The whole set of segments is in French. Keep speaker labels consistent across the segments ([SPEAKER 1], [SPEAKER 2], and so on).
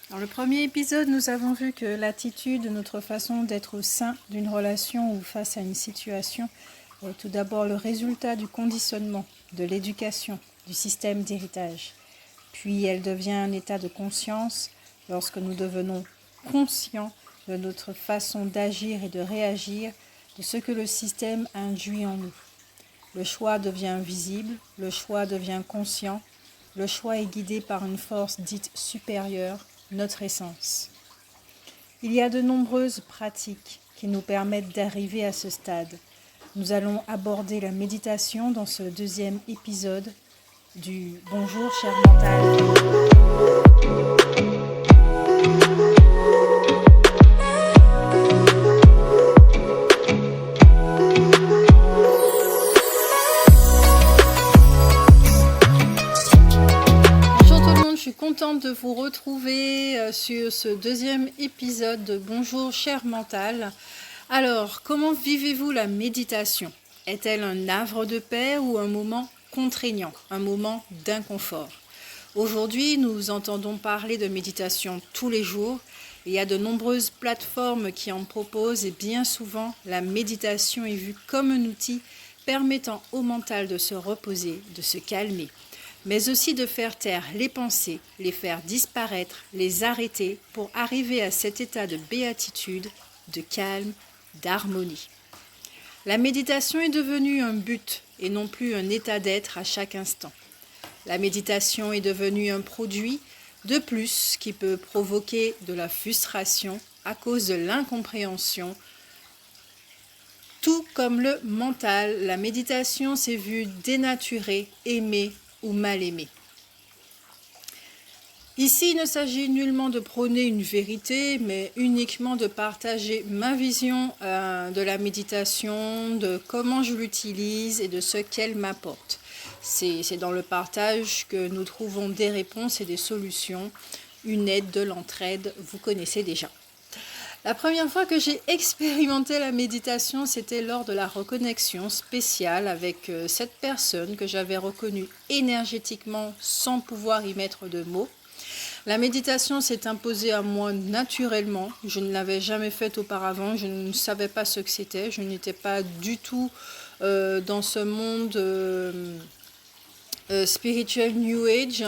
[SPEAKER 1] Dans le premier épisode, nous avons vu que l'attitude, notre façon d'être au sein d'une relation ou face à une situation est tout d'abord le résultat du conditionnement, de l'éducation, du système d'héritage. Puis elle devient un état de conscience lorsque nous devenons conscients de notre façon d'agir et de réagir, de ce que le système induit en nous. Le choix devient visible, le choix devient conscient, le choix est guidé par une force dite supérieure, notre essence. Il y a de nombreuses pratiques qui nous permettent d'arriver à ce stade. Nous allons aborder la méditation dans ce deuxième épisode du Bonjour cher mental. Contente de vous retrouver sur ce deuxième épisode de Bonjour cher mental. Alors, comment vivez-vous la méditation? Est-elle un havre de paix ou un moment contraignant, un moment d'inconfort? Aujourd'hui, nous entendons parler de méditation tous les jours. Il y a de nombreuses plateformes qui en proposent et bien souvent, la méditation est vue comme un outil permettant au mental de se reposer, de se calmer, mais aussi de faire taire les pensées, les faire disparaître, les arrêter pour arriver à cet état de béatitude, de calme, d'harmonie. La méditation est devenue un but et non plus un état d'être à chaque instant. La méditation est devenue un produit de plus qui peut provoquer de la frustration à cause de l'incompréhension. Tout comme le mental, la méditation s'est vue dénaturée, aimée ou mal aimée. Ici, il ne s'agit nullement de prôner une vérité, mais uniquement de partager ma vision de la méditation, de comment je l'utilise et de ce qu'elle m'apporte. C'est dans le partage que nous trouvons des réponses et des solutions, une aide, de l'entraide, vous connaissez déjà. La première fois que j'ai expérimenté la méditation, c'était lors de la reconnexion spéciale avec cette personne que j'avais reconnue énergétiquement sans pouvoir y mettre de mots. La méditation s'est imposée à moi naturellement. Je ne l'avais jamais faite auparavant. Je ne savais pas ce que c'était. Je n'étais pas du tout dans ce monde spirituel New Age.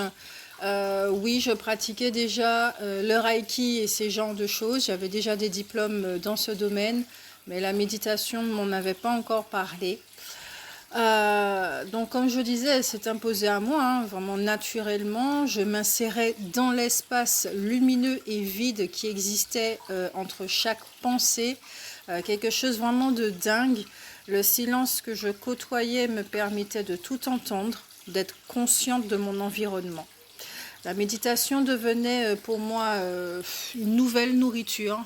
[SPEAKER 1] Oui, je pratiquais déjà le Reiki et ces genres de choses. J'avais déjà des diplômes dans ce domaine, mais la méditation ne m'en avait pas encore parlé. Donc comme je disais, elle s'est imposée à moi, vraiment naturellement. Je m'insérais dans l'espace lumineux et vide qui existait entre chaque pensée. Quelque chose vraiment de dingue. Le silence que je côtoyais me permettait de tout entendre, d'être consciente de mon environnement. La méditation devenait pour moi une nouvelle nourriture,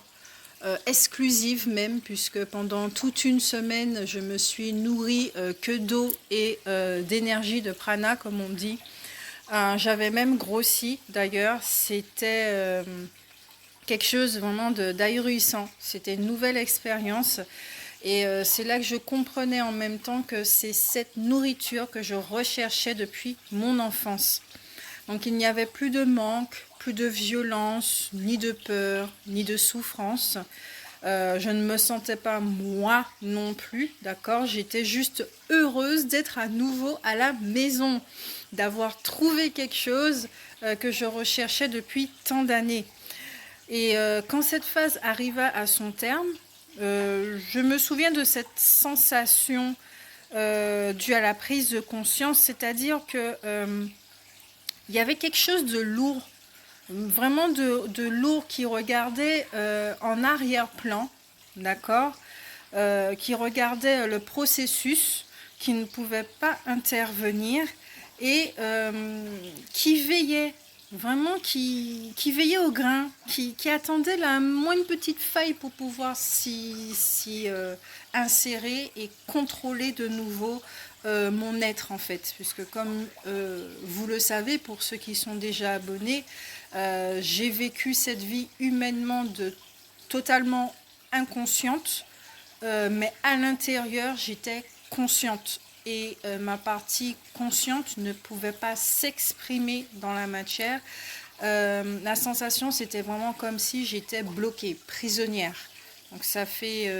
[SPEAKER 1] exclusive même, puisque pendant toute une semaine, je me suis nourrie que d'eau et d'énergie, de prana, comme on dit. J'avais même grossi, d'ailleurs. C'était quelque chose vraiment d'ahurissant. C'était une nouvelle expérience. Et c'est là que je comprenais en même temps que c'est cette nourriture que je recherchais depuis mon enfance. Donc il n'y avait plus de manque, plus de violence, ni de peur, ni de souffrance. Je ne me sentais pas moi non plus, d'accord? J'étais juste heureuse d'être à nouveau à la maison, d'avoir trouvé quelque chose que je recherchais depuis tant d'années. Et quand cette phase arriva à son terme, je me souviens de cette sensation due à la prise de conscience, c'est-à-dire que il y avait quelque chose de lourd, vraiment de lourd qui regardait en arrière-plan, d'accord, qui regardait le processus, qui ne pouvait pas intervenir et qui veillait, vraiment qui veillait au grain, qui attendait la moindre petite faille pour pouvoir s'y insérer et contrôler de nouveau mon être en fait, puisque comme vous le savez, pour ceux qui sont déjà abonnés, j'ai vécu cette vie humainement totalement inconsciente, mais à l'intérieur j'étais consciente et ma partie consciente ne pouvait pas s'exprimer dans la matière. La sensation, c'était vraiment comme si j'étais bloquée, prisonnière. Donc ça fait,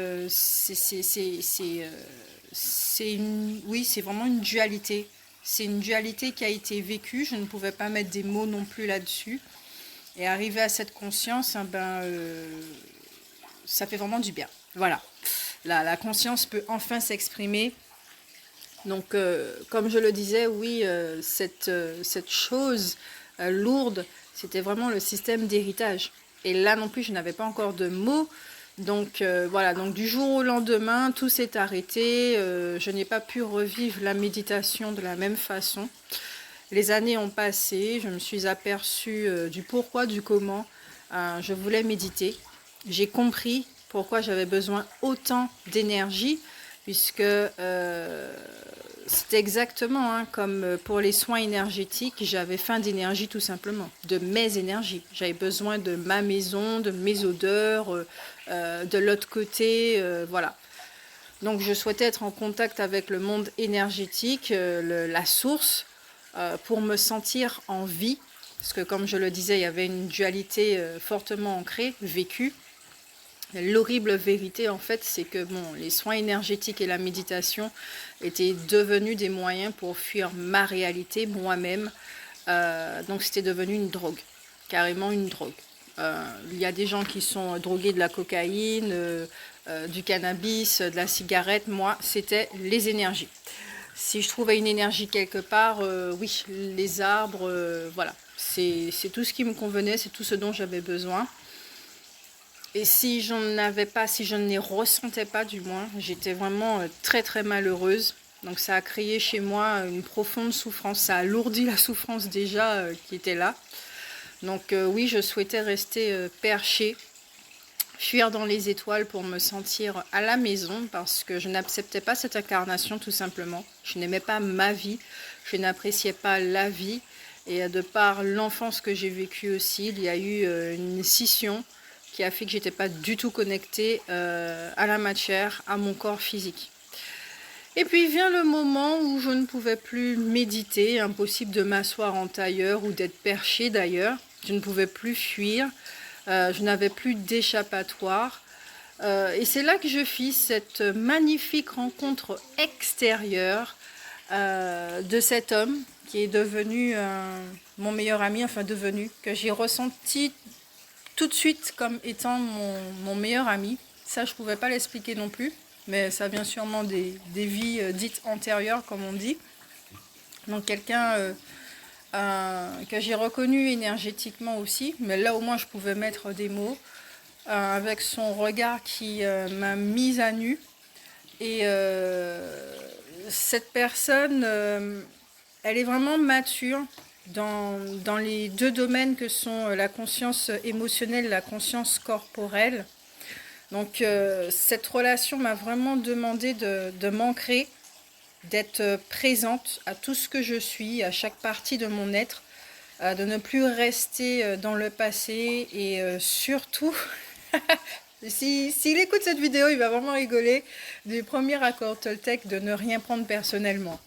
[SPEAKER 1] oui, c'est vraiment une dualité. C'est une dualité qui a été vécue. Je ne pouvais pas mettre des mots non plus là-dessus. Et arriver à cette conscience, hein, ça fait vraiment du bien. Voilà. La conscience peut enfin s'exprimer. Donc, comme je le disais, oui, cette chose lourde, c'était vraiment le système d'héritage. Et là non plus, je n'avais pas encore de mots. Donc, voilà, donc du jour au lendemain, tout s'est arrêté. Je n'ai pas pu revivre la méditation de la même façon. Les années ont passé, je me suis aperçue du pourquoi, du comment. Je voulais méditer. J'ai compris pourquoi j'avais besoin autant d'énergie, puisque c'était exactement comme pour les soins énergétiques, j'avais faim d'énergie tout simplement, de mes énergies. J'avais besoin de ma maison, de mes odeurs, de l'autre côté, voilà. Donc je souhaitais être en contact avec le monde énergétique, la source, pour me sentir en vie. Parce que comme je le disais, il y avait une dualité fortement ancrée, vécue. L'horrible vérité, en fait, c'est que bon, les soins énergétiques et la méditation étaient devenus des moyens pour fuir ma réalité, moi-même. Donc c'était devenu une drogue, carrément une drogue. Il y a des gens qui sont drogués de la cocaïne, du cannabis, de la cigarette. Moi, c'était les énergies. Si je trouvais une énergie quelque part, oui, les arbres, voilà. C'est tout ce qui me convenait, c'est tout ce dont j'avais besoin. Et si j'en avais pas, si je ne les ressentais pas du moins, j'étais vraiment très très malheureuse. Donc ça a créé chez moi une profonde souffrance, ça a alourdi la souffrance déjà qui était là. Donc oui, je souhaitais rester perchée, fuir dans les étoiles pour me sentir à la maison parce que je n'acceptais pas cette incarnation tout simplement. Je n'aimais pas ma vie, je n'appréciais pas la vie. Et de par l'enfance que j'ai vécue aussi, il y a eu une scission qui a fait que j'étais pas du tout connectée à la matière, à mon corps physique. Et puis vient le moment où je ne pouvais plus méditer, impossible de m'asseoir en tailleur ou d'être perché d'ailleurs. Je ne pouvais plus fuir, je n'avais plus d'échappatoire. Et c'est là que je fis cette magnifique rencontre extérieure de cet homme qui est devenu mon meilleur ami, enfin devenu, que j'ai ressenti tout de suite comme étant mon meilleur ami. Ça, je ne pouvais pas l'expliquer non plus, mais ça vient sûrement des vies dites antérieures, comme on dit. Donc quelqu'un que j'ai reconnu énergétiquement aussi, mais là au moins je pouvais mettre des mots, avec son regard qui m'a mise à nu. Et cette personne, elle est vraiment mature dans les deux domaines que sont la conscience émotionnelle et la conscience corporelle. Donc cette relation m'a vraiment demandé de m'ancrer, d'être présente à tout ce que je suis, à chaque partie de mon être, de ne plus rester dans le passé et surtout, s'il écoute cette vidéo, il va vraiment rigoler du premier accord Toltec de ne rien prendre personnellement.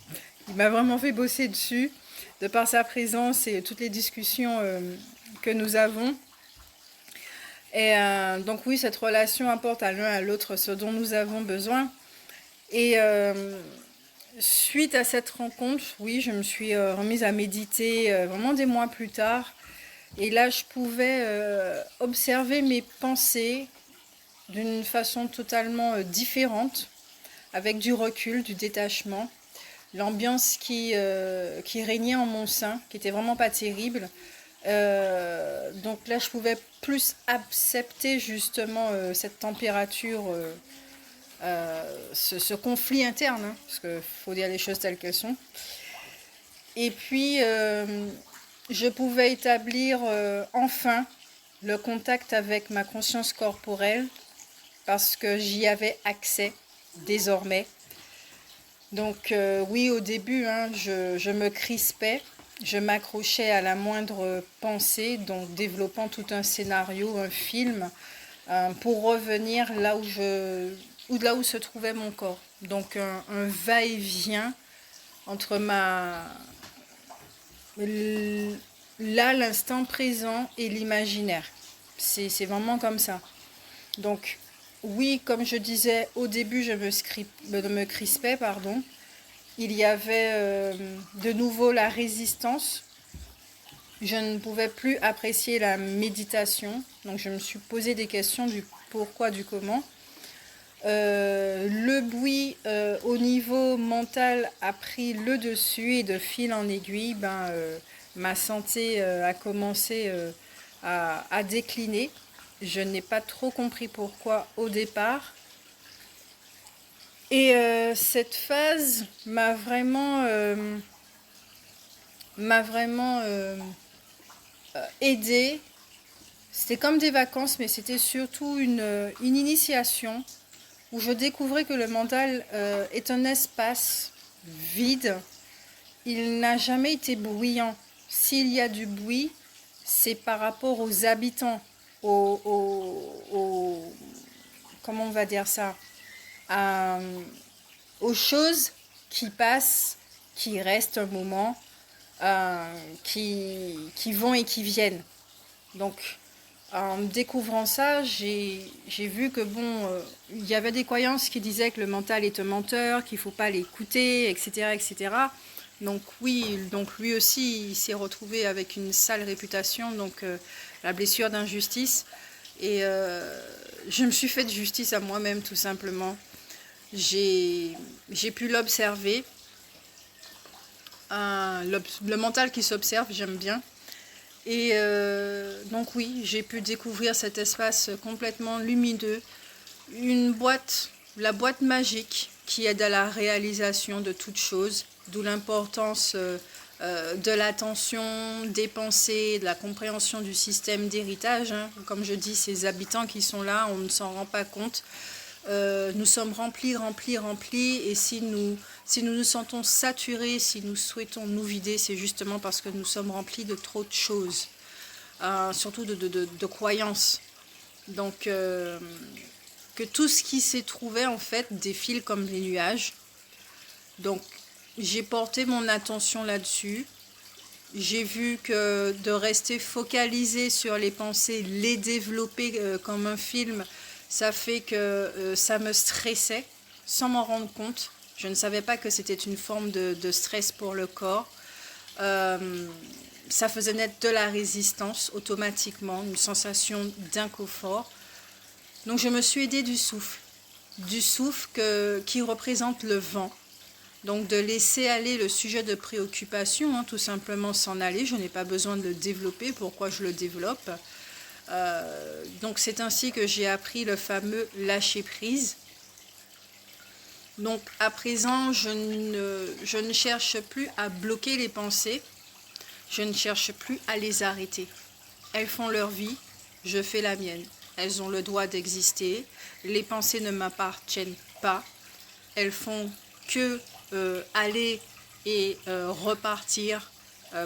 [SPEAKER 1] Il m'a vraiment fait bosser dessus, de par sa présence et toutes les discussions que nous avons. Et donc oui, cette relation apporte à l'un à l'autre ce dont nous avons besoin. Et suite à cette rencontre, oui, je me suis remise à méditer vraiment des mois plus tard. Et là, je pouvais observer mes pensées d'une façon totalement différente, avec du recul, du détachement. L'ambiance qui régnait en mon sein, qui était vraiment pas terrible. Donc là, je pouvais plus accepter justement cette température, ce conflit interne, hein, parce qu'il faut dire les choses telles qu'elles sont. Et puis, je pouvais établir enfin le contact avec ma conscience corporelle, parce que j'y avais accès désormais. Donc oui, au début, hein, je me crispais, je m'accrochais à la moindre pensée, donc développant tout un scénario, un film, pour revenir là où se trouvait mon corps. Donc un va-et-vient entre là, l'instant présent et l'imaginaire. C'est vraiment comme ça. Donc, oui, comme je disais au début, me crispais, pardon. Il y avait de nouveau la résistance. Je ne pouvais plus apprécier la méditation. Donc, je me suis posé des questions du pourquoi, du comment. Le bruit au niveau mental a pris le dessus et de fil en aiguille, ma santé a commencé à décliner. Je n'ai pas trop compris pourquoi au départ. Et cette phase m'a vraiment aidée. C'était comme des vacances, mais c'était surtout une initiation où je découvrais que le mental est un espace vide. Il n'a jamais été bruyant. S'il y a du bruit, c'est par rapport aux habitants, comment on va dire ça, à- aux choses qui passent, qui restent un moment, qui vont et qui viennent. Donc, en découvrant ça, j'ai vu que il y avait des croyances qui disaient que le mental est un menteur, qu'il ne faut pas l'écouter, etc., etc. Donc oui, donc lui aussi, il s'est retrouvé avec une sale réputation, donc la blessure d'injustice. Et je me suis fait justice à moi-même, tout simplement. J'ai pu l'observer. Le mental qui s'observe, j'aime bien. Et donc oui, j'ai pu découvrir cet espace complètement lumineux, la boîte magique qui aide à la réalisation de toutes choses, d'où l'importance de l'attention, des pensées, de la compréhension du système d'héritage. Hein. Comme je dis, ces habitants qui sont là, on ne s'en rend pas compte. Nous sommes remplis, remplis, remplis, et si nous sentons saturés, si nous souhaitons nous vider, c'est justement parce que nous sommes remplis de trop de choses, surtout de croyances. Donc, que tout ce qui s'est trouvé, en fait, défile comme les nuages. Donc, j'ai porté mon attention là-dessus. J'ai vu que de rester focalisé sur les pensées, les développer comme un film, ça fait que ça me stressait sans m'en rendre compte. Je ne savais pas que c'était une forme de stress pour le corps. Ça faisait naître de la résistance automatiquement, une sensation d'inconfort. Donc je me suis aidée du souffle qui représente le vent. Donc de laisser aller le sujet de préoccupation, hein, tout simplement s'en aller. Je n'ai pas besoin de le développer. Pourquoi je le développe? Donc c'est ainsi que j'ai appris le fameux lâcher prise. Donc à présent, je ne cherche plus à bloquer les pensées. Je ne cherche plus à les arrêter. Elles font leur vie, je fais la mienne. Elles ont le droit d'exister. Les pensées ne m'appartiennent pas. Elles font que aller et repartir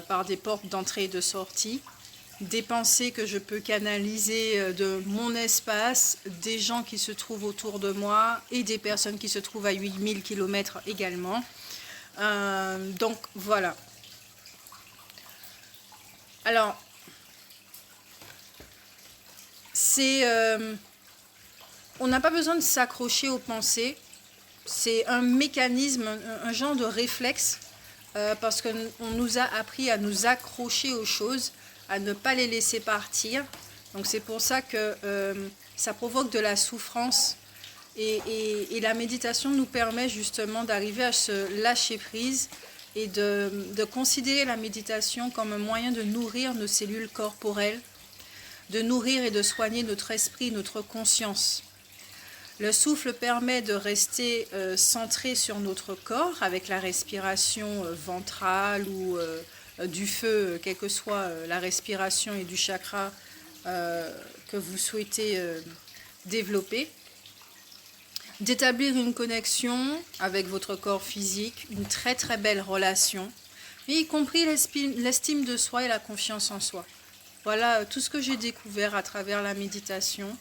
[SPEAKER 1] par des portes d'entrée et de sortie. Des pensées que je peux canaliser de mon espace, des gens qui se trouvent autour de moi et des personnes qui se trouvent à 8000 km également. Donc voilà. Alors, on n'a pas besoin de s'accrocher aux pensées. C'est un mécanisme, un genre de réflexe, parce qu'on nous a appris à nous accrocher aux choses, à ne pas les laisser partir. Donc c'est pour ça que ça provoque de la souffrance. Et la méditation nous permet justement d'arriver à se lâcher prise et de considérer la méditation comme un moyen de nourrir nos cellules corporelles, de nourrir et de soigner notre esprit, notre conscience. Le souffle permet de rester centré sur notre corps avec la respiration ventrale ou du feu, quelle que soit la respiration et du chakra que vous souhaitez développer. D'établir une connexion avec votre corps physique, une très très belle relation, y compris l'estime de soi et la confiance en soi. Voilà tout ce que j'ai découvert à travers la méditation.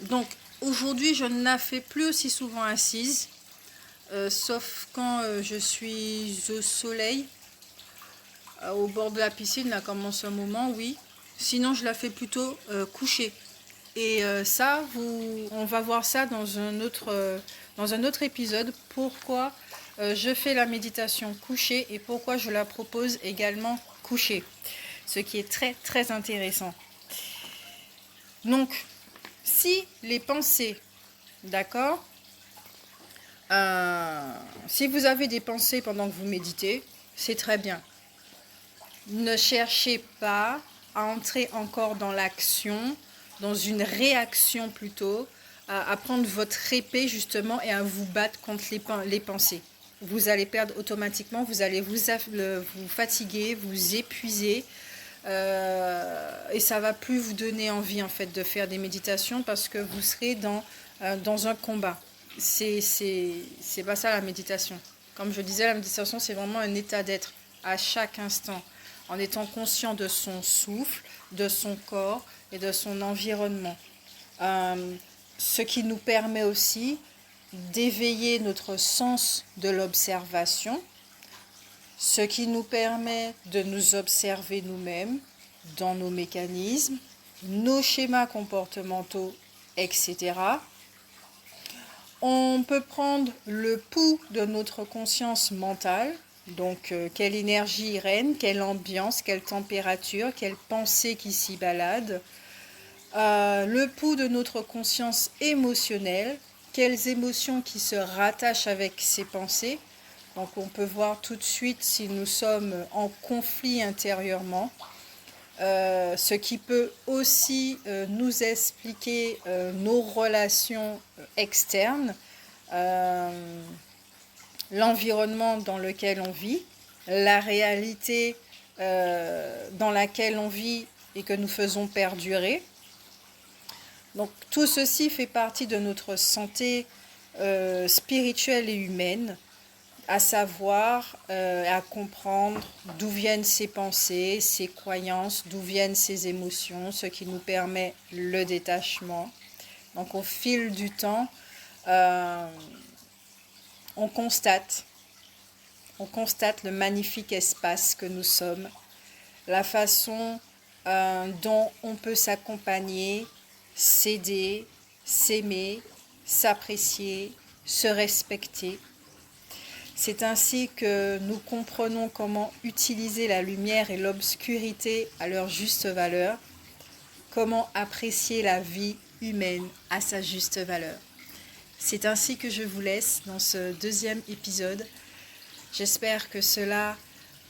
[SPEAKER 1] Donc aujourd'hui, je ne la fais plus aussi souvent assise, sauf quand je suis au soleil. au bord de la piscine, là, comme en ce moment, oui. Sinon, je la fais plutôt couchée. Et ça, on va voir ça dans un autre épisode. Pourquoi je fais la méditation couchée et pourquoi je la propose également couchée. Ce qui est très, très intéressant. Donc, si les pensées, d'accord, si vous avez des pensées pendant que vous méditez, c'est très bien. Ne cherchez pas à entrer encore dans l'action, dans une réaction plutôt, à prendre votre épée justement et à vous battre contre les pensées. Vous allez perdre automatiquement, vous allez vous fatiguer, vous épuiser et ça va plus vous donner envie en fait de faire des méditations parce que vous serez dans un combat. C'est pas ça la méditation. Comme je disais, la méditation c'est vraiment un état d'être à chaque instant, en étant conscient de son souffle, de son corps et de son environnement. Ce qui nous permet aussi d'éveiller notre sens de l'observation, ce qui nous permet de nous observer nous-mêmes dans nos mécanismes, nos schémas comportementaux, etc. On peut prendre le pouls de notre conscience mentale, donc quelle énergie règne, quelle ambiance, quelle température, quelle pensée qui s'y balade, le pouls de notre conscience émotionnelle, quelles émotions qui se rattachent avec ces pensées. Donc on peut voir tout de suite si nous sommes en conflit intérieurement, ce qui peut aussi nous expliquer nos relations externes, l'environnement dans lequel on vit, la réalité dans laquelle on vit et que nous faisons perdurer. Donc tout ceci fait partie de notre santé spirituelle et humaine, à savoir, à comprendre d'où viennent ces pensées, ces croyances, d'où viennent ces émotions, ce qui nous permet le détachement. Donc au fil du temps, on constate le magnifique espace que nous sommes, la façon dont on peut s'accompagner, s'aider, s'aimer, s'apprécier, se respecter. C'est ainsi que nous comprenons comment utiliser la lumière et l'obscurité à leur juste valeur, comment apprécier la vie humaine à sa juste valeur. C'est ainsi que je vous laisse dans ce deuxième épisode. J'espère que cela,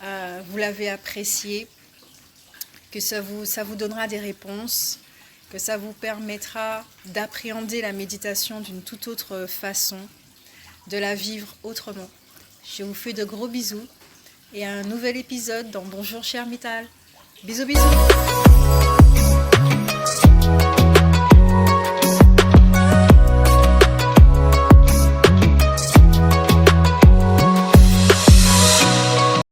[SPEAKER 1] vous l'avez apprécié, que ça vous donnera des réponses, que ça vous permettra d'appréhender la méditation d'une toute autre façon, de la vivre autrement. Je vous fais de gros bisous et à un nouvel épisode dans Bonjour cher Mittal. Bisous bisous.